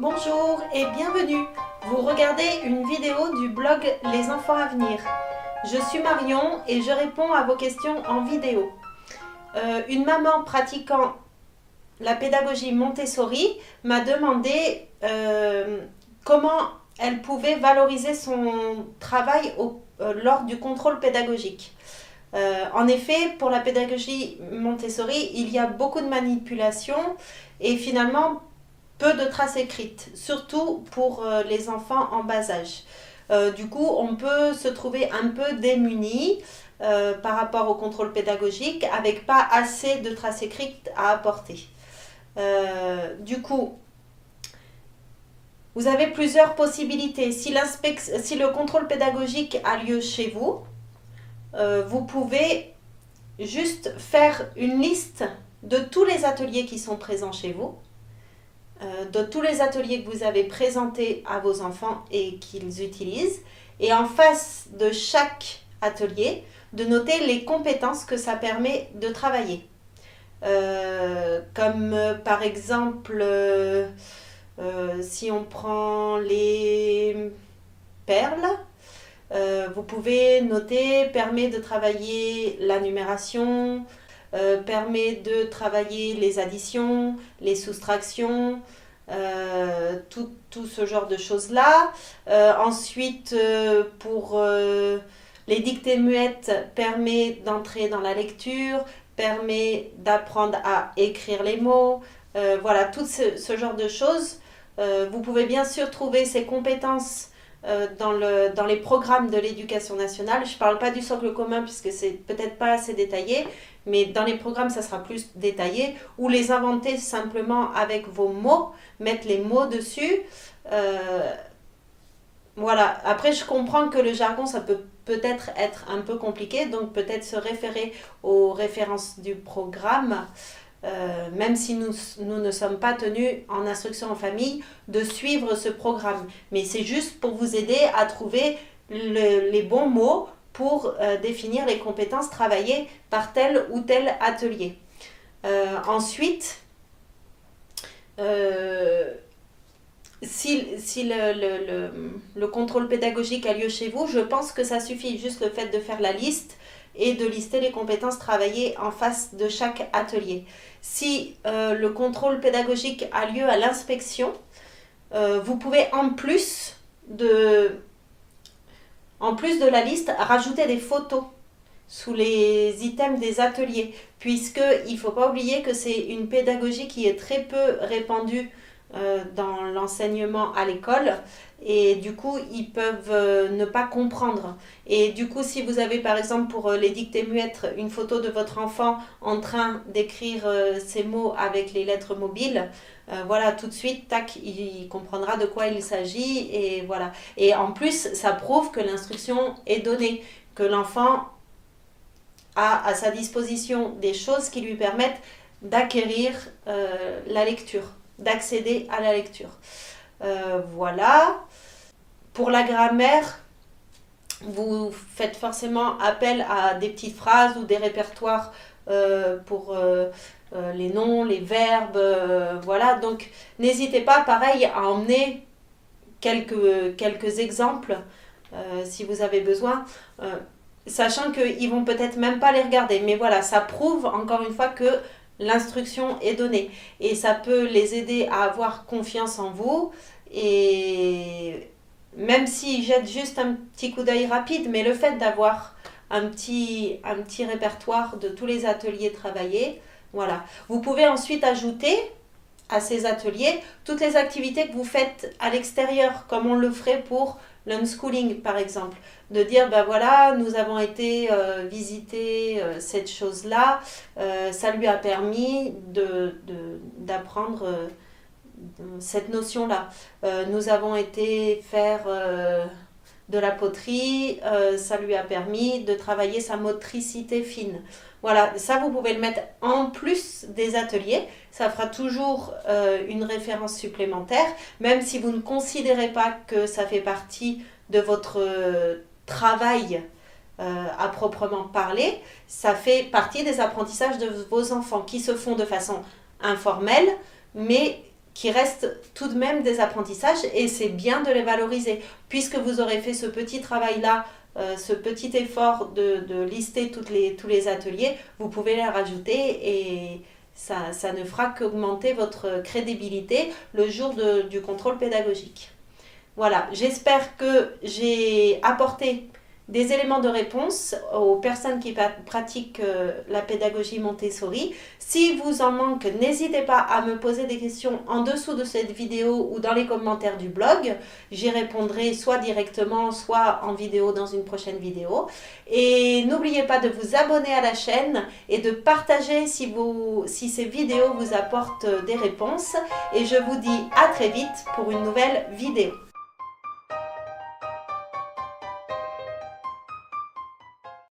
Bonjour et bienvenue. Vous regardez une vidéo du blog Les Enfants à venir. Je suis Marion et je réponds à vos questions en vidéo. Une maman pratiquant la pédagogie Montessori m'a demandé comment elle pouvait valoriser son travail lors du contrôle pédagogique. En effet, pour la pédagogie Montessori, il y a beaucoup de manipulations et finalement peu de traces écrites, surtout pour les enfants en bas âge. Du coup, on peut se trouver un peu démuni par rapport au contrôle pédagogique avec pas assez de traces écrites à apporter. Du coup, vous avez plusieurs possibilités. Si le contrôle pédagogique a lieu chez vous, vous pouvez juste faire une liste de tous les ateliers qui sont présents chez vous, de tous les ateliers que vous avez présentés à vos enfants et qu'ils utilisent, et en face de chaque atelier, de noter les compétences que ça permet de travailler. Comme par exemple, si on prend les perles, vous pouvez noter, permet de travailler la numération, permet de travailler les additions, les soustractions, tout ce genre de choses-là. Ensuite, pour les dictées muettes, permet d'entrer dans la lecture, permet d'apprendre à écrire les mots. Voilà, tout ce genre de choses. Vous pouvez bien sûr trouver ces compétences dans les programmes de l'éducation nationale. Je ne parle pas du socle commun puisque c'est peut-être pas assez détaillé, mais dans les programmes ça sera plus détaillé, ou les inventer simplement avec vos mots, mettre les mots dessus. Voilà, après je comprends que le jargon ça peut peut-être être un peu compliqué, donc peut-être se référer aux références du programme. Même si nous ne sommes pas tenus en instruction en famille de suivre ce programme. Mais c'est juste pour vous aider à trouver les bons mots pour définir les compétences travaillées par tel ou tel atelier. Ensuite, si le contrôle pédagogique a lieu chez vous, je pense que ça suffit juste le fait de faire la liste et de lister les compétences travaillées en face de chaque atelier. Si le contrôle pédagogique a lieu à l'inspection, vous pouvez en plus de la liste rajouter des photos sous les items des ateliers, puisqu'il ne faut pas oublier que c'est une pédagogie qui est très peu répandue dans l'enseignement à l'école, et du coup ils peuvent ne pas comprendre. Et du coup, si vous avez par exemple pour les dictées muettes une photo de votre enfant en train d'écrire ces mots avec les lettres mobiles, voilà, tout de suite, tac, il comprendra de quoi il s'agit, et voilà. Et en plus, ça prouve que l'instruction est donnée, que l'enfant a à sa disposition des choses qui lui permettent d'acquérir la lecture, d'accéder à la lecture. Voilà. Pour la grammaire, vous faites forcément appel à des petites phrases ou des répertoires pour les noms, les verbes, voilà. Donc n'hésitez pas, pareil, à emmener quelques exemples si vous avez besoin. Sachant qu'ils vont peut-être même pas les regarder. Mais voilà, ça prouve encore une fois que l'instruction est donnée. Et ça peut les aider à avoir confiance en vous. Et même s'ils jettent juste un petit coup d'œil rapide, mais le fait d'avoir un petit répertoire de tous les ateliers travaillés, voilà. Vous pouvez ensuite ajouter à ces ateliers toutes les activités que vous faites à l'extérieur, comme on le ferait pour l'unschooling par exemple, de dire ben voilà, nous avons été visiter cette chose-là, ça lui a permis d'apprendre cette notion-là. Nous avons été faire de la poterie, ça lui a permis de travailler sa motricité fine. Voilà, ça vous pouvez le mettre en plus des ateliers, ça fera toujours une référence supplémentaire, même si vous ne considérez pas que ça fait partie de votre travail à proprement parler, ça fait partie des apprentissages de vos enfants qui se font de façon informelle, mais qui restent tout de même des apprentissages et c'est bien de les valoriser. Puisque vous aurez fait ce petit travail-là, ce petit effort de lister tous les ateliers, vous pouvez les rajouter et ça ne fera qu'augmenter votre crédibilité le jour du contrôle pédagogique. Voilà, j'espère que j'ai apporté des éléments de réponse aux personnes qui pratiquent la pédagogie Montessori. Si vous en manque, n'hésitez pas à me poser des questions en dessous de cette vidéo ou dans les commentaires du blog. J'y répondrai soit directement, soit en vidéo dans une prochaine vidéo. Et n'oubliez pas de vous abonner à la chaîne et de partager si ces vidéos vous apportent des réponses. Et je vous dis à très vite pour une nouvelle vidéo.